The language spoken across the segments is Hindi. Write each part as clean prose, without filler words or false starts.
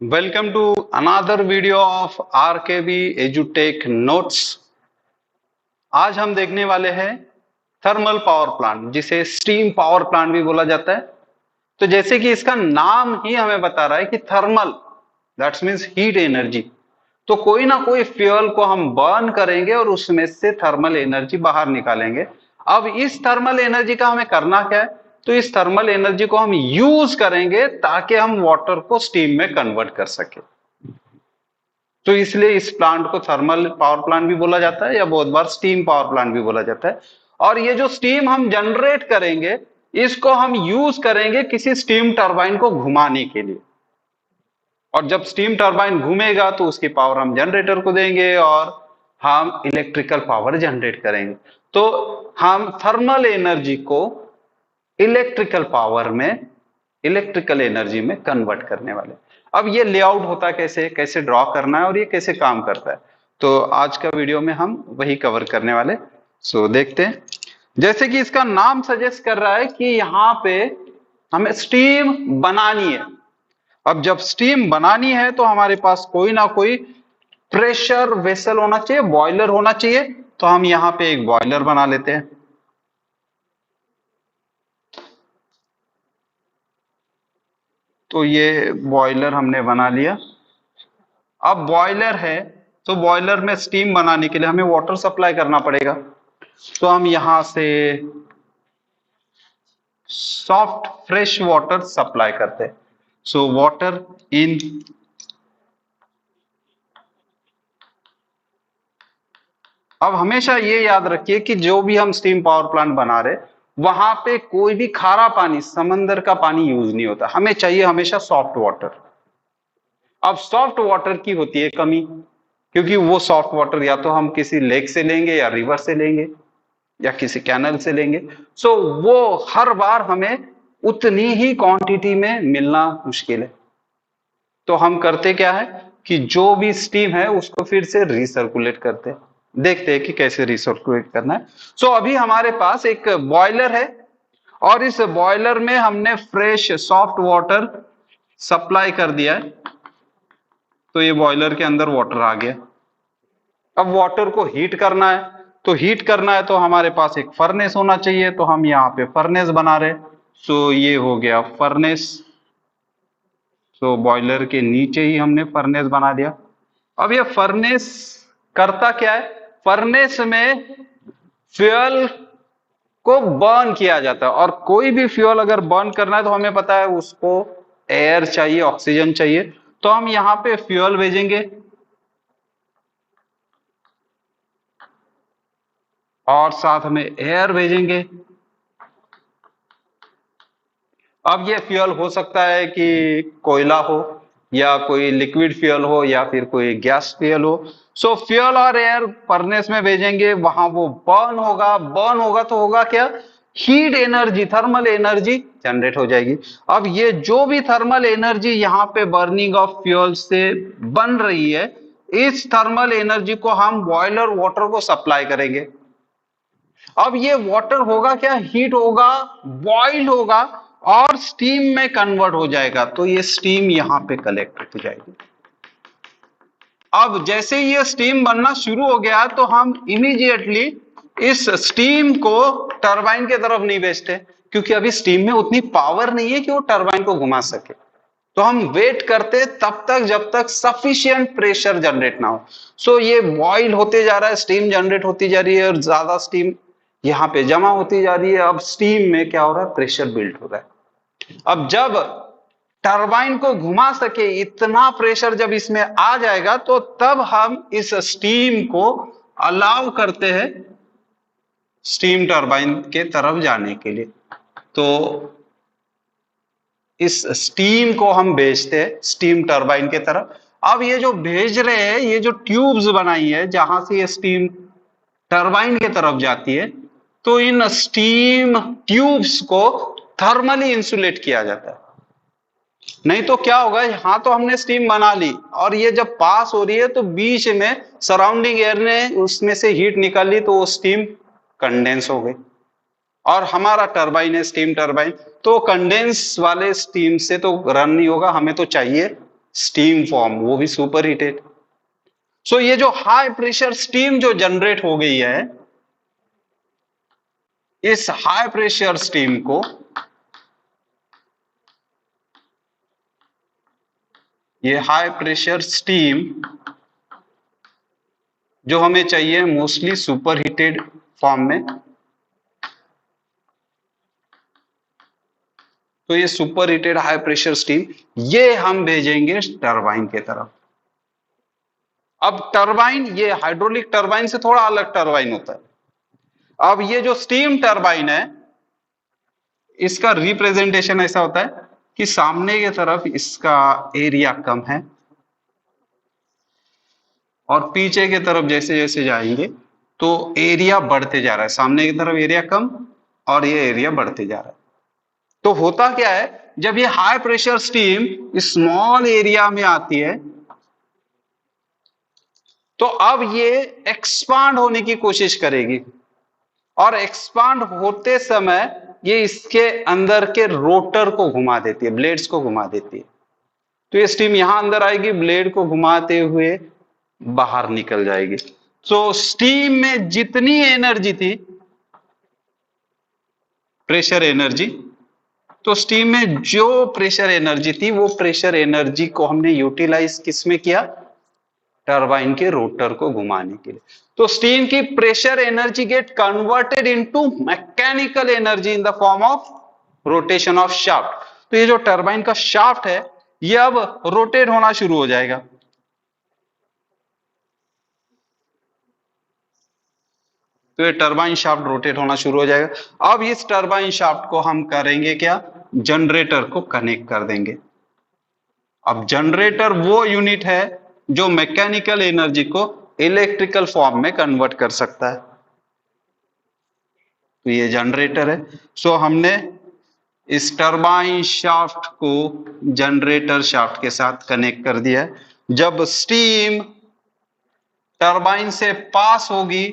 Welcome to another video of RKB EduTech Notes। आज हम देखने वाले हैं थर्मल पावर प्लांट, जिसे स्टीम पावर प्लांट भी बोला जाता है। तो जैसे कि इसका नाम ही हमें बता रहा है कि thermal, that's means heat energy. तो कोई ना कोई फ्यूल को हम बर्न करेंगे और उसमें से थर्मल एनर्जी बाहर निकालेंगे। अब इस थर्मल एनर्जी का हमें करना क्या है? तो इस थर्मल एनर्जी को हम यूज करेंगे ताकि हम वाटर को स्टीम में कन्वर्ट कर सके। तो इसलिए इस प्लांट को थर्मल पावर प्लांट भी बोला जाता है या बहुत बार स्टीम पावर प्लांट भी बोला जाता है। और ये जो स्टीम हम जनरेट करेंगे, इसको हम यूज करेंगे किसी स्टीम टरबाइन को घुमाने के लिए। और जब स्टीम टरबाइन घूमेगा तो उसकी पावर हम जनरेटर को देंगे और हम इलेक्ट्रिकल पावर जनरेट करेंगे। तो हम थर्मल एनर्जी को इलेक्ट्रिकल पावर में, इलेक्ट्रिकल एनर्जी में कन्वर्ट करने वाले। अब ये लेआउट होता कैसे, कैसे ड्रॉ करना है और ये कैसे काम करता है, तो आज का वीडियो में हम वही कवर करने वाले। सो देखते हैं। जैसे कि इसका नाम सजेस्ट कर रहा है कि यहाँ पे हमें स्टीम बनानी है। अब जब स्टीम बनानी है तो हमारे पास कोई ना कोई प्रेशर वेसल होना चाहिए, बॉयलर होना चाहिए। तो हम यहाँ पे एक बॉयलर बना लेते हैं। तो ये बॉयलर हमने बना लिया। अब बॉयलर है तो बॉयलर में स्टीम बनाने के लिए हमें वाटर सप्लाई करना पड़ेगा। तो हम यहां से सॉफ्ट फ्रेश वाटर सप्लाई करते हैं। सो वाटर इन, अब हमेशा ये याद रखिए कि जो भी हम स्टीम पावर प्लांट बना रहे, वहां पे कोई भी खारा पानी, समंदर का पानी यूज नहीं होता। हमें चाहिए हमेशा सॉफ्ट वाटर। अब सॉफ्ट वाटर की होती है कमी, क्योंकि वो सॉफ्ट वाटर या तो हम किसी लेक से लेंगे या रिवर से लेंगे या किसी कैनल से लेंगे। सो वो हर बार हमें उतनी ही क्वांटिटी में मिलना मुश्किल है। तो हम करते क्या है कि जो भी स्टीम है उसको फिर से रिसर्कुलेट करते हैं। देखते हैं कि कैसे रिसर्कुलेट करना है। सो अभी हमारे पास एक बॉयलर है और इस बॉयलर में हमने फ्रेश सॉफ्ट वाटर सप्लाई कर दिया है। तो ये बॉयलर के अंदर वाटर आ गया। अब वाटर को हीट करना है, तो हीट करना है तो हमारे पास एक फर्नेस होना चाहिए। तो हम यहाँ पे फर्नेस बना रहे। सो ये हो गया फर्नेस। सो बॉयलर के नीचे ही हमने फर्नेस बना दिया। अब ये फर्नेस करता क्या है? फर्नेस में फ्यूल को बर्न किया जाता है। और कोई भी फ्यूल अगर बर्न करना है तो हमें पता है उसको एयर चाहिए, ऑक्सीजन चाहिए। तो हम यहाँ पे फ्यूल भेजेंगे और साथ में एयर भेजेंगे। अब ये फ्यूल हो सकता है कि कोयला हो या कोई लिक्विड फ्यूल हो या फिर कोई गैस फ्यूल हो। सो फ्यूल और एयर फर्नेस में भेजेंगे, वहां वो बर्न होगा। बर्न होगा तो होगा क्या? Heat energy, thermal energy generate हो जाएगी। अब ये जो भी थर्मल एनर्जी यहाँ पे बर्निंग ऑफ फ्यूल से बन रही है, इस थर्मल एनर्जी को हम बॉयलर वाटर को सप्लाई करेंगे। अब ये वाटर होगा क्या? हीट होगा, बॉइल होगा और स्टीम में कन्वर्ट हो जाएगा। तो ये स्टीम यहां पे कलेक्ट हो जाएगी। अब जैसे ये स्टीम बनना शुरू हो गया तो हम इमीडिएटली इस स्टीम को टरबाइन के तरफ नहीं भेजते, क्योंकि अभी स्टीम में उतनी पावर नहीं है कि वो टरबाइन को घुमा सके। तो हम वेट करते तब तक जब तक सफिशिएंट प्रेशर जनरेट ना हो। सो ये बॉइल होते जा रहा है, स्टीम जनरेट होती जा रही है और ज्यादा स्टीम यहाँ पे जमा होती जा रही है। अब स्टीम में क्या हो रहा है? प्रेशर बिल्ड हो रहा है। अब जब टरबाइन को घुमा सके इतना प्रेशर जब इसमें आ जाएगा तो तब हम इस स्टीम को अलाउ करते हैं स्टीम टरबाइन के तरफ जाने के लिए। तो इस स्टीम को हम भेजते हैं स्टीम टरबाइन के तरफ। अब ये जो भेज रहे हैं, ये जो ट्यूब्स बनाई है जहां से ये स्टीम टरबाइन के तरफ जाती है, तो इन स्टीम ट्यूब्स को थर्मली इंसुलेट किया जाता है। नहीं तो क्या होगा, यहां तो हमने स्टीम बना ली और ये जब पास हो रही है तो बीच में सराउंडिंग एयर ने उसमें से हीट निकाल ली, तो वो स्टीम कंडेंस हो गई। और हमारा टरबाइन है स्टीम टरबाइन, तो कंडेंस वाले स्टीम से तो रन नहीं होगा। हमें तो चाहिए स्टीम फॉर्म, वो भी सुपर हीटेड। सो ये जो हाई प्रेशर स्टीम जो जनरेट हो गई है, इस हाई प्रेशर स्टीम को ये हाई प्रेशर स्टीम जो हमें चाहिए मोस्टली सुपर हीटेड फॉर्म में, तो ये super heated high pressure steam ये हम भेजेंगे टरबाइन के तरफ। अब टरबाइन, ये हाइड्रोलिक टरबाइन से थोड़ा अलग टरबाइन होता है। अब ये जो स्टीम टरबाइन है, इसका रिप्रेजेंटेशन ऐसा होता है कि सामने की तरफ इसका एरिया कम है और पीछे की तरफ जैसे जैसे जाएंगे तो एरिया बढ़ते जा रहा है। सामने की तरफ एरिया कम और ये एरिया बढ़ते जा रहा है। तो होता क्या है, जब ये high pressure steam small area में आती है तो अब ये एक्सपांड होने की कोशिश करेगी और एक्सपांड होते समय ये इसके अंदर के रोटर को घुमा देती है, ब्लेड्स को घुमा देती है। तो ये स्टीम यहां अंदर आएगी, ब्लेड को घुमाते हुए बाहर निकल जाएगी। तो स्टीम में जितनी एनर्जी थी, प्रेशर एनर्जी, तो स्टीम में जो प्रेशर एनर्जी थी वो प्रेशर एनर्जी को हमने यूटिलाइज किसमें किया, टरबाइन के रोटर को घुमाने के लिए। तो स्टीम की pressure energy get converted into mechanical energy in the form of rotation of shaft. तो ये जो टरबाइन का शाफ्ट है ये अब रोटेट होना शुरू हो जाएगा। तो ये टरबाइन शाफ्ट रोटेट होना शुरू हो जाएगा। अब इस टरबाइन शाफ्ट को हम करेंगे क्या, जनरेटर को कनेक्ट कर देंगे। अब जनरेटर वो यूनिट है जो मैकेनिकल एनर्जी को इलेक्ट्रिकल फॉर्म में कन्वर्ट कर सकता है। तो ये जनरेटर है। सो हमने इस टरबाइन शाफ्ट को जनरेटर शाफ्ट के साथ कनेक्ट कर दिया है। जब स्टीम टरबाइन से पास होगी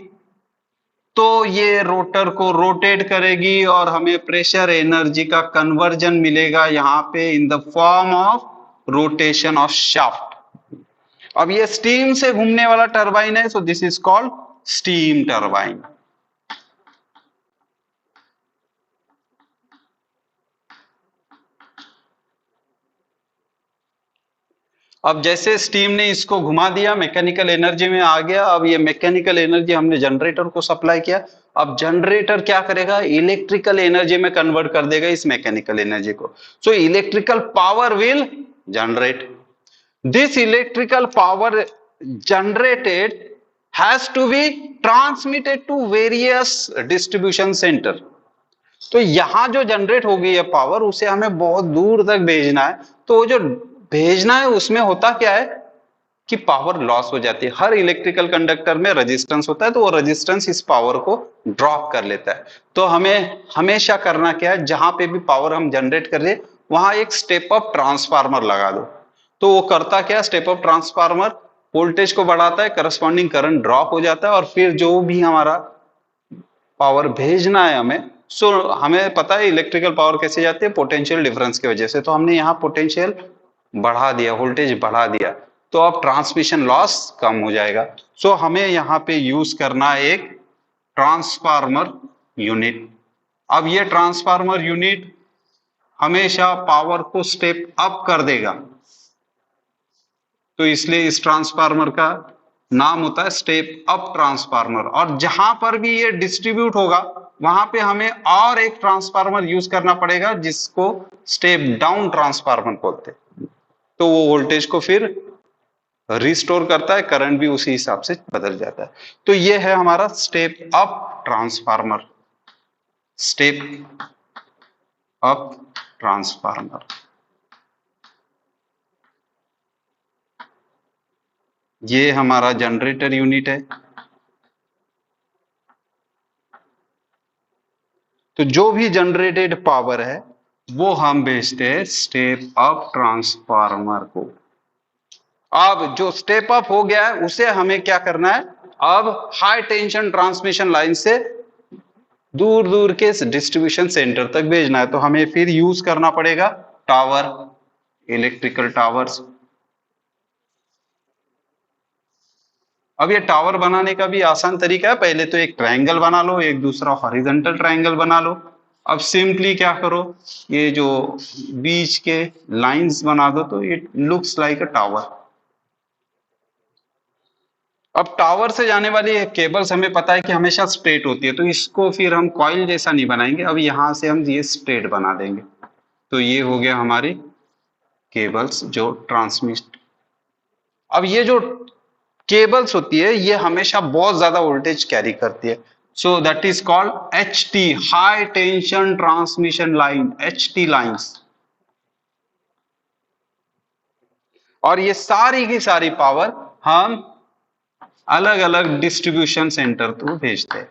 तो ये रोटर को रोटेट करेगी और हमें प्रेशर एनर्जी का कन्वर्जन मिलेगा यहां पे in the form of rotation of shaft. अब ये स्टीम से घूमने वाला टरबाइन है, so this is called steam turbine. अब जैसे स्टीम ने इसको घुमा दिया, मैकेनिकल एनर्जी में आ गया। अब ये मैकेनिकल एनर्जी हमने जनरेटर को सप्लाई किया। अब जनरेटर क्या करेगा, इलेक्ट्रिकल एनर्जी में कन्वर्ट कर देगा इस मैकेनिकल एनर्जी को। So electrical power will generate. This electrical power generated has to be transmitted to various distribution center। तो यहां जो जनरेट हो गई है पावर, उसे हमें बहुत दूर तक भेजना है। तो वो जो भेजना है उसमें होता क्या है कि पावर लॉस हो जाती है। हर इलेक्ट्रिकल कंडक्टर में रेजिस्टेंस होता है, तो वो रेजिस्टेंस इस पावर को ड्रॉप कर लेता है। तो हमें हमेशा करना क्या है, जहां पे भी पावर हम जनरेट कर रहे हैं वहां एक स्टेप अप ट्रांसफार्मर लगा दो। तो वो करता क्या, स्टेप अप ट्रांसफार्मर वोल्टेज को बढ़ाता है, करस्पॉन्डिंग करंट ड्रॉप हो जाता है और फिर जो भी हमारा पावर भेजना है हमें, सो हमें पता है इलेक्ट्रिकल पावर कैसे जाती है, पोटेंशियल डिफरेंस की वजह से। तो हमने यहाँ पोटेंशियल बढ़ा दिया, वोल्टेज बढ़ा दिया, तो अब ट्रांसमिशन लॉस कम हो जाएगा। सो हमें यहाँ पे यूज करना है एक ट्रांसफार्मर यूनिट। अब ये ट्रांसफार्मर यूनिट हमेशा पावर को स्टेप अप कर देगा, तो इसलिए इस ट्रांसफार्मर का नाम होता है स्टेप अप ट्रांसफार्मर। और जहां पर भी ये डिस्ट्रीब्यूट होगा वहां पे हमें और एक ट्रांसफार्मर यूज करना पड़ेगा जिसको स्टेप डाउन ट्रांसफार्मर बोलते हैं। तो वो वोल्टेज को फिर रिस्टोर करता है, करंट भी उसी हिसाब से बदल जाता है। तो ये है हमारा step up transformer, step up transformer. ये हमारा जनरेटर यूनिट है। तो जो भी जनरेटेड पावर है वो हम भेजते हैं स्टेप अप ट्रांसफार्मर को। अब जो स्टेप अप हो गया है उसे हमें क्या करना है, अब हाई टेंशन ट्रांसमिशन लाइन से दूर दूर के डिस्ट्रीब्यूशन सेंटर तक भेजना है। तो हमें फिर यूज करना पड़ेगा टावर, इलेक्ट्रिकल टावर्स। अब ये टावर बनाने का भी आसान तरीका है, पहले तो एक ट्रायंगल बना लो, एक दूसरा हॉरिजॉन्टल ट्रायंगल बना लो। अब सिंपली क्या करो, ये जो बीच के लाइंस बना दो तो it looks like a tower. अब टावर से जाने वाली केबल्स हमें पता है कि हमेशा स्ट्रेट होती है, तो इसको फिर हम कॉइल जैसा नहीं बनाएंगे, अब यहां से हम ये स्ट्रेट बना देंगे। तो ये हो गया हमारी केबल्स जो ट्रांसमिट। अब ये जो केबल्स होती है ये हमेशा बहुत ज्यादा वोल्टेज कैरी करती है, so that is called H T, high tension transmission line, H T lines. और ये सारी की सारी पावर हम अलग अलग डिस्ट्रीब्यूशन सेंटर को भेजते हैं।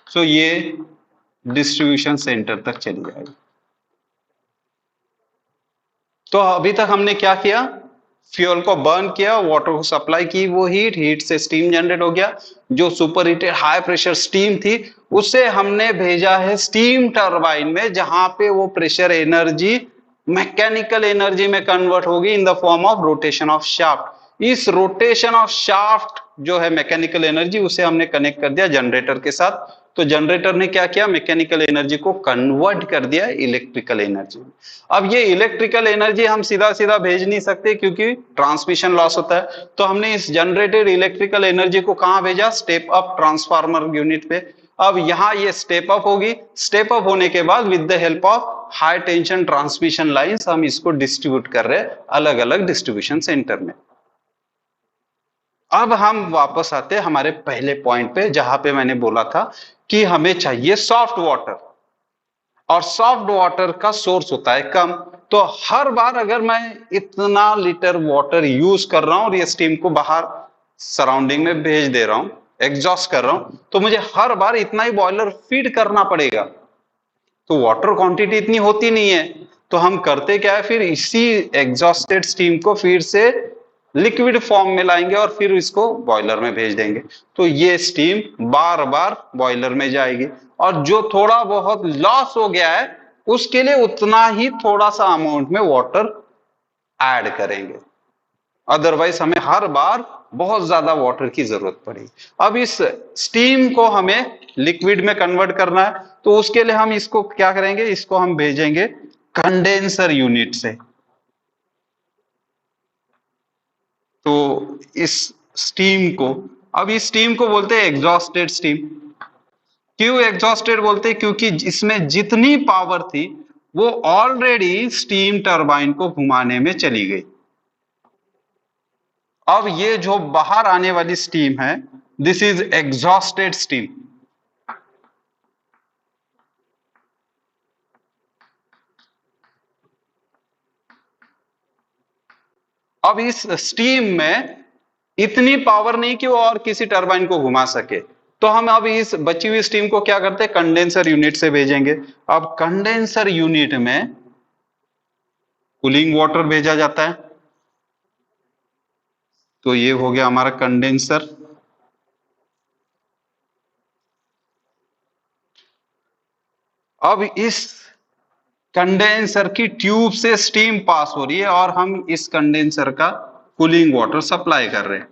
सो ये डिस्ट्रीब्यूशन सेंटर तक चली जाएगी। तो अभी तक हमने क्या किया, फ्यूल को बर्न किया, वाटर को सप्लाई की, वो हीट से स्टीम जनरेट हो गया। जो super heated high pressure steam थी उसे हमने भेजा है स्टीम टरबाइन में, जहां पे वो प्रेशर एनर्जी मैकेनिकल एनर्जी में कन्वर्ट होगी in the form of rotation of shaft. इस रोटेशन ऑफ शाफ्ट जो है मैकेनिकल एनर्जी, उसे हमने कनेक्ट कर दिया जनरेटर के साथ। तो जनरेटर ने क्या किया, मैकेनिकल एनर्जी को कन्वर्ट कर दिया इलेक्ट्रिकल एनर्जी। अब ये इलेक्ट्रिकल एनर्जी हम सीधा सीधा भेज नहीं सकते क्योंकि ट्रांसमिशन लॉस होता है, तो हमने इस जनरेटेड इलेक्ट्रिकल एनर्जी को कहां भेजा, स्टेप अप ट्रांसफार्मर यूनिट पे। अब यहां ये स्टेप अप होगी, स्टेप अप होने के बाद with the help of high tension transmission lines हम इसको डिस्ट्रीब्यूट कर रहे हैं अलग अलग डिस्ट्रीब्यूशन सेंटर में। अब हम वापस आते हैं हमारे पहले पॉइंट पे, जहां पे मैंने बोला था कि हमें चाहिए सॉफ्ट वाटर, और सॉफ्ट वाटर का सोर्स होता है कम। तो हर बार अगर मैं इतना लीटर वाटर यूज कर रहा हूं और ये स्टीम को बाहर सराउंडिंग में भेज दे रहा हूं, एग्जॉस्ट कर रहा हूं, तो मुझे हर बार इतना ही बॉयलर फीड करना पड़ेगा। तो वाटर क्वांटिटी इतनी होती नहीं है, तो हम करते क्या है, फिर इसी एग्जॉस्टेड स्टीम को फिर से लिक्विड फॉर्म में लाएंगे और फिर इसको बॉयलर में भेज देंगे। तो ये स्टीम बार बार बॉयलर में जाएगी, और जो थोड़ा बहुत लॉस हो गया है उसके लिए उतना ही थोड़ा सा अमाउंट में वाटर ऐड करेंगे, अदरवाइज हमें हर बार बहुत ज्यादा वाटर की जरूरत पड़ेगी। अब इस स्टीम को हमें लिक्विड में कन्वर्ट करना है, तो उसके लिए हम इसको क्या करेंगे, इसको हम भेजेंगे कंडेंसर यूनिट से। तो इस स्टीम को, अब इस स्टीम को बोलते हैं एग्जॉस्टेड स्टीम। क्यों एग्जॉस्टेड बोलते हैं, क्योंकि इसमें जितनी पावर थी वो ऑलरेडी स्टीम टरबाइन को घुमाने में चली गई। अब ये जो बाहर आने वाली स्टीम है, दिस इज एग्जॉस्टेड स्टीम। अब इस स्टीम में इतनी पावर नहीं कि वो और किसी टरबाइन को घुमा सके, तो हम अब इस बची हुई स्टीम को क्या करते हैं, कंडेंसर यूनिट से भेजेंगे। अब कंडेंसर यूनिट में कूलिंग वाटर भेजा जाता है, तो ये हो गया हमारा कंडेंसर। अब इस कंडेंसर की ट्यूब से स्टीम पास हो रही है और हम इस कंडेंसर का कूलिंग वाटर सप्लाई कर रहे हैं।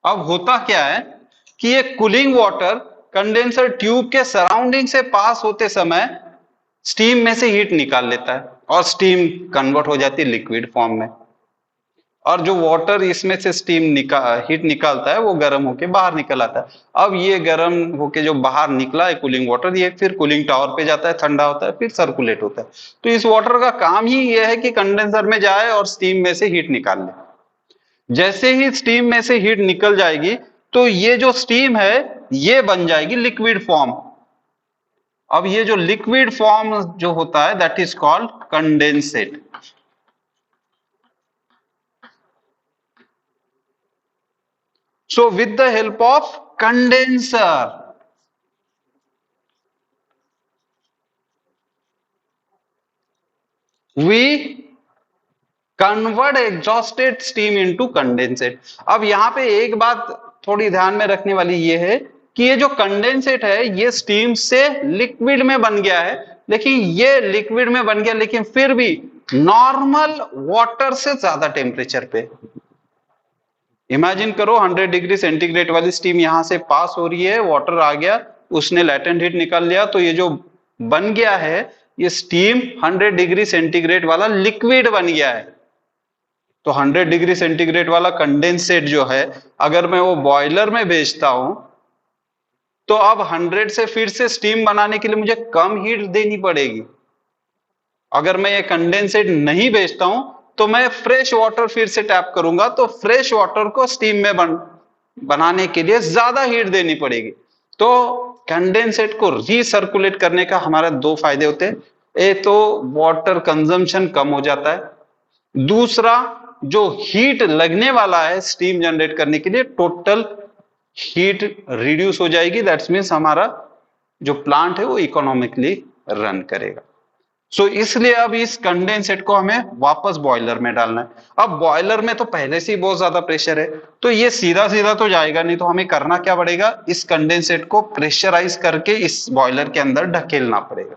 अब होता क्या है कि ये कूलिंग वाटर कंडेंसर ट्यूब के सराउंडिंग से पास होते समय स्टीम में से हीट निकाल लेता है और स्टीम कन्वर्ट हो जाती है लिक्विड फॉर्म में, और जो वाटर इसमें से स्टीम हीट निकालता है वो गर्म होके बाहर निकल आता है। अब ये गर्म होके जो बाहर निकला है कूलिंग वाटर, ये फिर कूलिंग टावर पे जाता है, ठंडा होता है, फिर सर्कुलेट होता है। तो इस वाटर का काम ही ये है कि कंडेंसर में जाए और स्टीम में से हीट निकाल ले। जैसे ही स्टीम में से हीट निकल जाएगी तो ये जो स्टीम है ये बन जाएगी लिक्विड फॉर्म। अब ये जो लिक्विड फॉर्म जो होता है that is called condensate. So with the help of condenser, we convert exhausted steam into condensate। अब यहां पे एक बात थोड़ी ध्यान में रखने वाली ये है कि ये जो कंडेंसेट है ये स्टीम से लिक्विड में बन गया है, लेकिन ये लिक्विड में बन गया, लेकिन फिर भी नॉर्मल वाटर से ज्यादा टेम्परेचर पे। इमेजिन करो 100 डिग्री सेंटीग्रेड वाली स्टीम यहां से पास हो रही है, वाटर आ गया, उसने लैटेंट हीट निकाल लिया, तो ये जो बन गया है ये स्टीम 100 डिग्री सेंटीग्रेड वाला लिक्विड बन गया है। तो 100 डिग्री सेंटीग्रेड वाला कंडेंसेट जो है, अगर मैं वो बॉयलर में भेजता हूं तो अब 100 से फिर से स्टीम बनाने के लिए मुझे कम हीट देनी पड़ेगी। अगर मैं ये कंडेंसेट नहीं भेजता हूं तो मैं फ्रेश वाटर फिर से टैप करूंगा, तो फ्रेश वाटर को स्टीम में बनाने के लिए ज्यादा हीट देनी पड़ेगी। तो कंडेंसेट को रीसर्कुलेट करने का हमारा दो फायदे होते हैं। एक तो वाटर कंजम्पशन कम हो जाता है, दूसरा जो हीट लगने वाला है स्टीम जनरेट करने के लिए, टोटल हीट रिड्यूस हो जाएगी। दैट्स मीन्स हमारा जो प्लांट है वो इकोनॉमिकली रन करेगा। सो इसलिए अब इस कंडेंसेट को हमें वापस बॉयलर में डालना है। अब बॉयलर में तो पहले से ही बहुत ज्यादा प्रेशर है, तो ये सीधा सीधा तो जाएगा नहीं, तो हमें करना क्या पड़ेगा, इस कंडेंसेट को प्रेशराइज करके इस बॉयलर के अंदर ढकेलना पड़ेगा।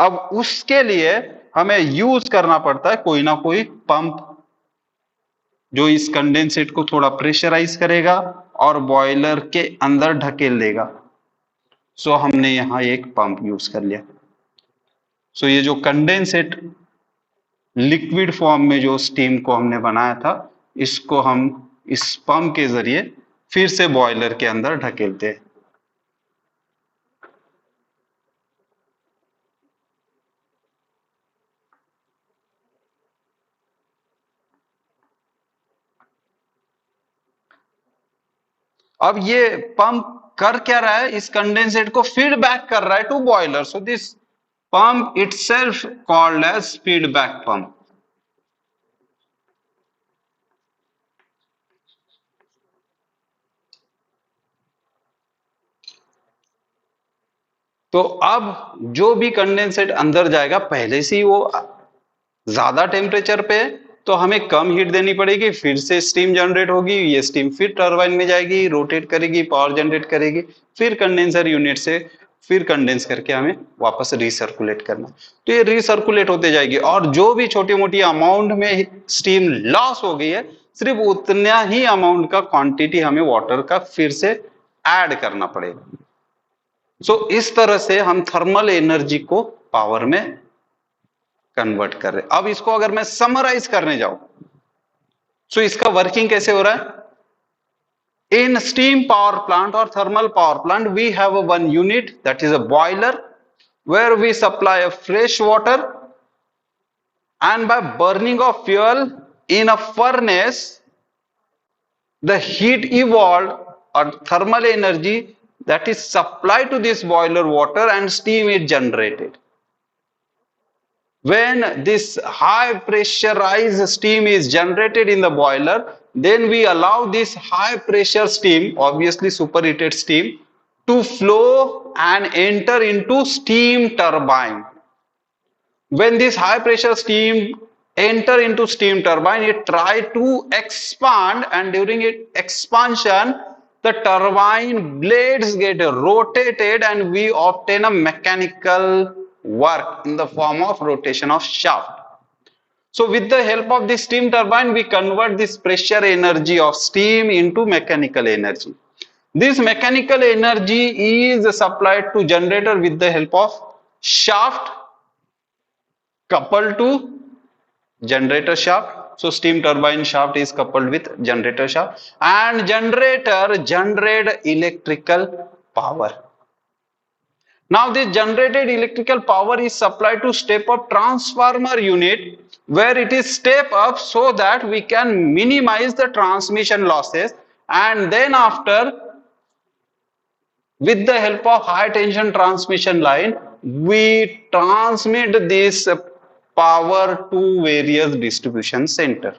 अब उसके लिए हमें यूज करना पड़ता है कोई ना कोई पंप जो इस कंडेंसेट को थोड़ा प्रेशराइज करेगा और बॉयलर के अंदर ढकेल देगा। सो हमने यहां एक पंप यूज कर लिया। सो ये जो कंडेंसेट लिक्विड फॉर्म में जो स्टीम को हमने बनाया था, इसको हम इस पंप के जरिए फिर से बॉयलर के अंदर ढकेलते हैं। अब ये पंप कर क्या रहा है, इस कंडेंसेट को फीडबैक कर रहा है to boiler. So this pump itself called as feedback pump. तो अब जो भी कंडेंसेट अंदर जाएगा, पहले से ही वो ज्यादा टेम्परेचर पे है, तो हमें कम हीट देनी पड़ेगी, फिर से स्टीम जनरेट होगी, ये स्टीम फिर टरबाइन में जाएगी, रोटेट करेगी, पावर जनरेट करेगी, फिर कंडेंसर यूनिट से फिर कंडेंस करके हमें वापस रिसर्कुलेट करना। तो ये रिसर्कुलेट होते जाएगी, और जो भी छोटी मोटी अमाउंट में स्टीम लॉस हो गई है, सिर्फ उतना ही अमाउंट का क्वांटिटी हमें वाटर का फिर से ऐड करना पड़ेगा। सो इस तरह से हम थर्मल एनर्जी को पावर में कन्वर्ट कर रहे। अब इसको अगर मैं समराइज करने जाऊं, सो इसका वर्किंग कैसे हो रहा है। इन स्टीम पावर प्लांट और thermal power plant we have one unit that is a boiler where we supply a fresh water, and by burning of fuel in a furnace the heat evolved or thermal energy that is supplied to this boiler water and steam is generated. When this high pressurized steam is generated in the boiler, then we allow this high pressure steam, obviously superheated steam, to flow and enter into steam turbine. When this high pressure steam enter into steam turbine, it try to expand, and during its expansion the turbine blades get rotated and we obtain a mechanical work in the form of rotation of shaft. So with the help of this steam turbine, we convert this pressure energy of steam into mechanical energy. This mechanical energy is supplied to generator with the help of shaft coupled to generator shaft. So steam turbine shaft is coupled with generator shaft, and generator generate electrical power. Now this generated electrical power is supplied to step up transformer unit, where it is step up so that we can minimize the transmission losses, and then after with the help of high tension transmission line we transmit this power to various distribution center.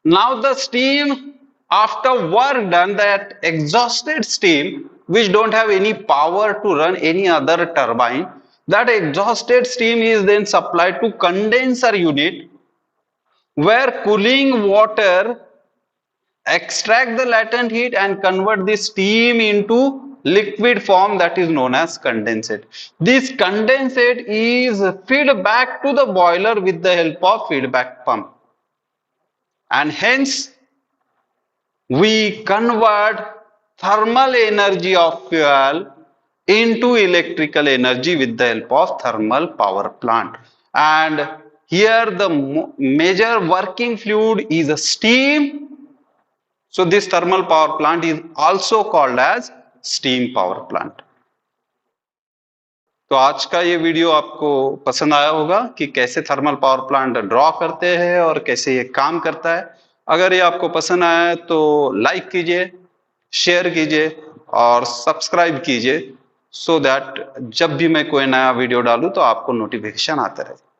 Now the steam, after work done, that exhausted steam which don't have any power to run any other turbine, that exhausted steam is then supplied to condenser unit, where cooling water extract the latent heat and convert the steam into liquid form that is known as condensate. This condensate is fed back to the boiler with the help of feedback pump, and hence we convert thermal energy of fuel into electrical energy with the help of thermal power plant. And here the major working fluid is a steam. So this thermal power plant is also called as steam power plant. तो आज का ये वीडियो आपको पसंद आया होगा कि कैसे थर्मल पावर प्लांट ड्रॉ करते हैं और कैसे ये काम करता है। अगर ये आपको पसंद आया है तो लाइक कीजिए, शेयर कीजिए और सब्सक्राइब कीजिए, सो दैट जब भी मैं कोई नया वीडियो डालूं तो आपको नोटिफिकेशन आता रहे।